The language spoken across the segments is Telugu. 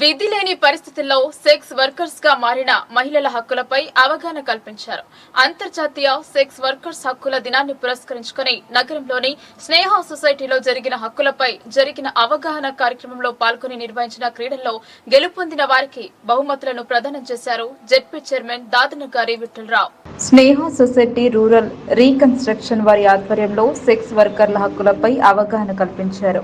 విధి లేని పరిస్థితుల్లో సెక్స్ వర్కర్స్ గా మారిన మహిళల హక్కులపై అవగాహన కల్పించారు. అంతర్జాతీయ సెక్స్ వర్కర్స్ హక్కుల దినాన్ని పురస్కరించుకుని నగరంలోని స్నేహ సొసైటీలో జరిగిన హక్కులపై జరిగిన అవగాహన కార్యక్రమంలో పాల్గొని నిర్వహించిన క్రీడల్లో గెలుపొందిన వారికి బహుమతులను ప్రదానం చేశారు జెడ్పీ చైర్మన్ దాదనగారి విఠలరావు. స్నేహ సొసైటీ రూరల్ రీకన్స్ట్రక్షన్ వారి ఆధ్వర్యంలో సెక్స్ వర్కర్ల హక్కులపై అవగాహన కల్పించారు.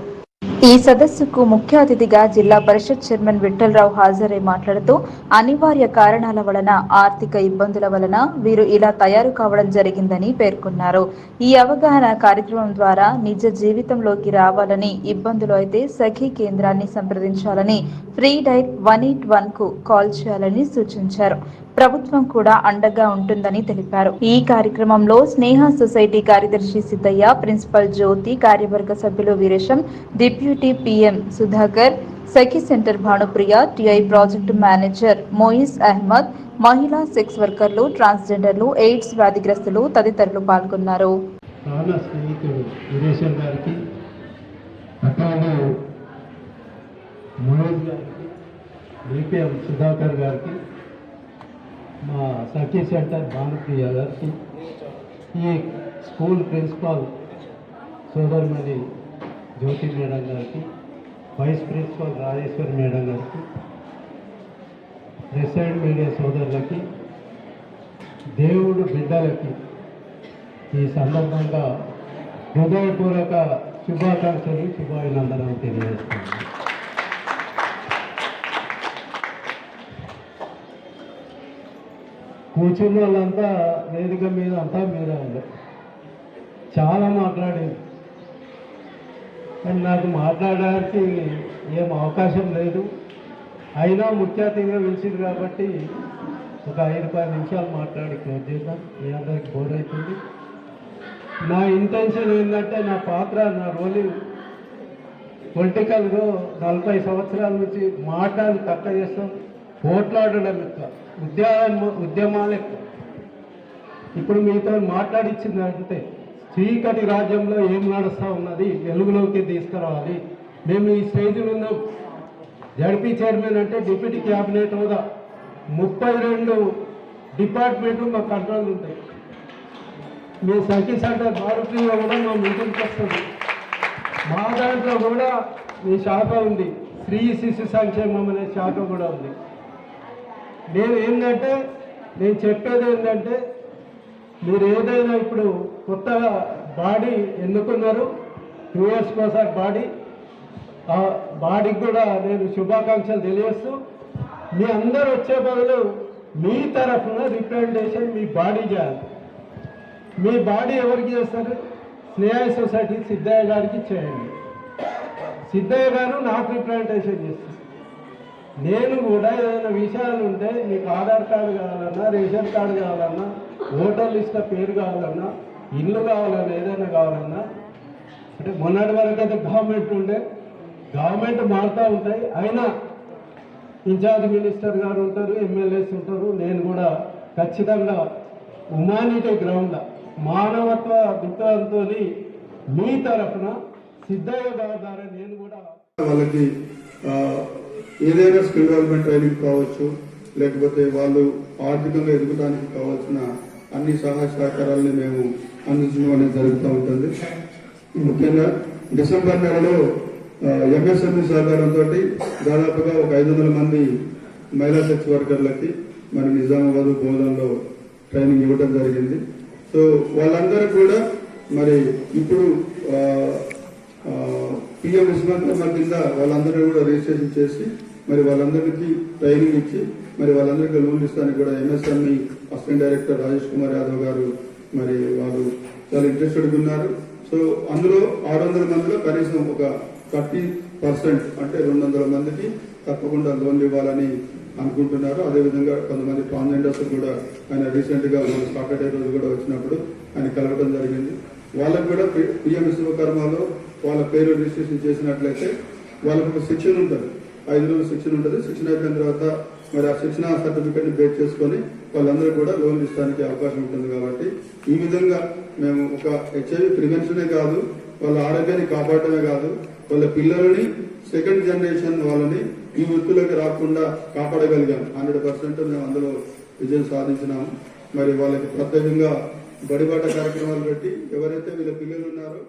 ఈ సదస్సుకు ముఖ్య అతిథిగా జిల్లా పరిషత్ చైర్మన్ విఠలరావు హాజరై మాట్లాడుతూ అనివార్య కారణాల వలన ఆర్థిక ఇబ్బందుల వలన వీరు ఇలా తయారు కావడం జరిగిందని పేర్కొన్నారు. ఈ అవగాహన కార్యక్రమం ద్వారా నిజ జీవితంలోకి రావాలని, ఇబ్బందులు అయితే సఖీ కేంద్రాన్ని సంప్రదించాలని, ఫ్రీ డైల్ 181 కు కాల్ చేయాలని సూచించారు. ప్రభుత్వం కూడా అండగా ఉంటుందని తెలిపారు. ఈ కార్యక్రమంలో స్నేహ సొసైటీ కార్యదర్శి సిద్ధయ్య, ప్రిన్సిపల్ జ్యోతి, కార్యవర్గ సభ్యులు Veeresham, deputy PM Sudhakar, Sakhi centre Bhanupriya, TI project manager Moiz Ahmed, మహిళా సెక్స్ వర్కర్లు, ట్రాన్స్జెండర్లు, ఎయిడ్స్ వ్యాధిగ్రస్తులు తదితరులు పాల్గొన్నారు. మా సఖీ సెంటర్ భానుప్రియ గారికి, ఈ స్కూల్ ప్రిన్సిపాల్ సోదరుమణి జ్యోతి మేడం గారికి, వైస్ ప్రిన్సిపాల్ రాజేశ్వరి మేడం గారికి, ప్రెసిడెంట్ మీడియా సోదరులకి, దేవుడు బిడ్డలకి ఈ సందర్భంగా హృదయపూర్వక శుభాకాంక్షలు, శుభాభినందనలు తెలియజేస్తున్నాను. కూర్చున్న వాళ్ళంతా వేదిక మీద అంతా మీద చాలా మాట్లాడేది, కానీ నాకు మాట్లాడడానికి ఏం అవకాశం లేదు. అయినా ముఖ్య అతిథిగా పిలిచింది కాబట్టి ఒక 5-10 నిమిషాలు మాట్లాడి క్లోజ్ చేద్దాం. మీ అందరికి బోర్ అవుతుంది. నా ఇంటెన్షన్ ఏంటంటే, నా పాత్ర, నా రోలింగ్ పొలిటికల్గా 40 సంవత్సరాల నుంచి మాట్లాడి తక్కువ చేస్తాం, పోట్లాడడం ఎక్కువ, ఉద్యమాలు ఎక్కువ. ఇప్పుడు మీతో మాట్లాడిచ్చింది అంటే చీకటి రాజ్యంలో ఏం నడుస్తూ ఉన్నది వెలుగులోకి తీసుకురావాలి. మేము ఈ స్టేజ్లో ఉన్నాం. జడ్పీ చైర్మన్ అంటే డిప్యూటీ క్యాబినెట్ హోదా, 32 డిపార్ట్మెంట్లు మా కంట్రోల్ ఉంటాయి. మీ సఖీ సెంటర్ భారతీయంలో కూడా మా మీటింగ్కి వస్తుంది. మా దాంట్లో కూడా మీ శాఖ ఉంది, స్త్రీ శిశు సంక్షేమం అనే శాఖ కూడా ఉంది. నేను చెప్పేది ఏంటంటే, మీరు ఏదైనా ఇప్పుడు కొత్తగా బాడీ ఎన్నుకున్నారు, 2 years ఒకసారి ఆ బాడీకి కూడా నేను శుభాకాంక్షలు తెలియజేస్తూ, మీ అందరు వచ్చే బదులు మీ తరఫున రిప్రజెంటేషన్ మీ బాడీ చేయాలి. మీ బాడీ ఎవరికి చేస్తారు? స్నేహ సొసైటీ సిద్ధయ్య గారికి చేయండి. సిద్ధయ్య గారు నాకు రిప్రజెంటేషన్ చేస్తారు. నేను కూడా ఏదైనా విషయాలు ఉంటే, మీకు ఆధార్ కార్డు కావాలన్నా, రేషన్ కార్డు కావాలన్నా, ఓటర్ లిస్ట్లో పేరు కావాలన్నా, ఇల్లు కావాలన్నా, ఏదైనా కావాలన్నా, అంటే మొన్నటి వరకు అయితే గవర్నమెంట్ ఉండే, గవర్నమెంట్ మారుతూ ఉంటాయి. అయినా ఇన్ఛార్జ్ మినిస్టర్ గారు ఉంటారు, ఎమ్మెల్యేస్ ఉంటారు. నేను కూడా ఖచ్చితంగా హ్యుమానిటీ గ్రౌండ్, మానవత్వ దృక్పథంతో మీ తరఫున సిద్ధయ్య గారి ద్వారా నేను కూడా వాళ్ళకి ఏదైనా స్కిల్ డెవలప్మెంట్ ట్రైనింగ్ కావచ్చు, లేకపోతే వాళ్ళు ఆర్థికంగా ఎదగడానికి కావాల్సిన అన్ని సహాయ సహకారాలని మేము అందించడం అనేది జరుగుతూ ఉంటుంది. ముఖ్యంగా డిసెంబర్ నెలలో ఎంఎస్ఎంఈ సహకారంతో దాదాపుగా ఒక 500 మంది మహిళా సెక్స్ వర్కర్లకి మన నిజామాబాద్, బోధనలో ట్రైనింగ్ ఇవ్వడం జరిగింది. సో వాళ్ళందరూ కూడా మరి ఇప్పుడు పిఎం విశ్వకర్మ కింద వాళ్ళందరూ కూడా రిజిస్ట్రేషన్ చేసి మరి వాళ్ళందరికీ ట్రైనింగ్ ఇచ్చి మరి వాళ్ళందరికీ లోన్లు ఇస్తానికి కూడా MSME assistant director Rajesh Kumar Yadav గారు మరి వాళ్ళు చాలా ఇంట్రెస్టెడ్ ఉన్నారు. సో అందులో 600 మందిలో కనీసం ఒక 30% అంటే 200 మందికి తప్పకుండా లోన్లు ఇవ్వాలని అనుకుంటున్నారు. అదేవిధంగా కొంతమంది ట్రాన్స్జెండర్స్ కూడా ఆయన రీసెంట్ గా మన సాటర్డే రోజు కూడా వచ్చినప్పుడు ఆయన కలవడం జరిగింది. వాళ్ళకు కూడా పిఎం విశ్వకర్మలో వాళ్ళ పేరు రిజిస్ట్రేషన్ చేసినట్లయితే వాళ్ళకు ఒక శిక్షణ ఉంటుంది, 5 రోజుల శిక్షణ ఉంటుంది. శిక్షణ అయిపోయిన తర్వాత మరి ఆ శిక్షణ సర్టిఫికేట్ ని బేస్ చేసుకొని వాళ్ళందరూ కూడా లోన్లు ఇస్తానికి అవకాశం ఉంటుంది. కాబట్టి ఈ విధంగా మేము ఒక హెచ్ఐవి ప్రివెన్షనే కాదు, వాళ్ళ ఆరోగ్యాన్ని కాపాడటమే కాదు, వాళ్ళ పిల్లలని 2nd జనరేషన్ వాళ్ళని ఈ వృత్తిలోకి రాకుండా కాపాడగలిగాం. 100% మేము అందులో విజయం సాధించినాము. మరి వాళ్ళకి ప్రత్యేకంగా బడిబాట కార్యక్రమాలు పెట్టి ఎవరైతే వీళ్ళ పిల్లలు ఉన్నారో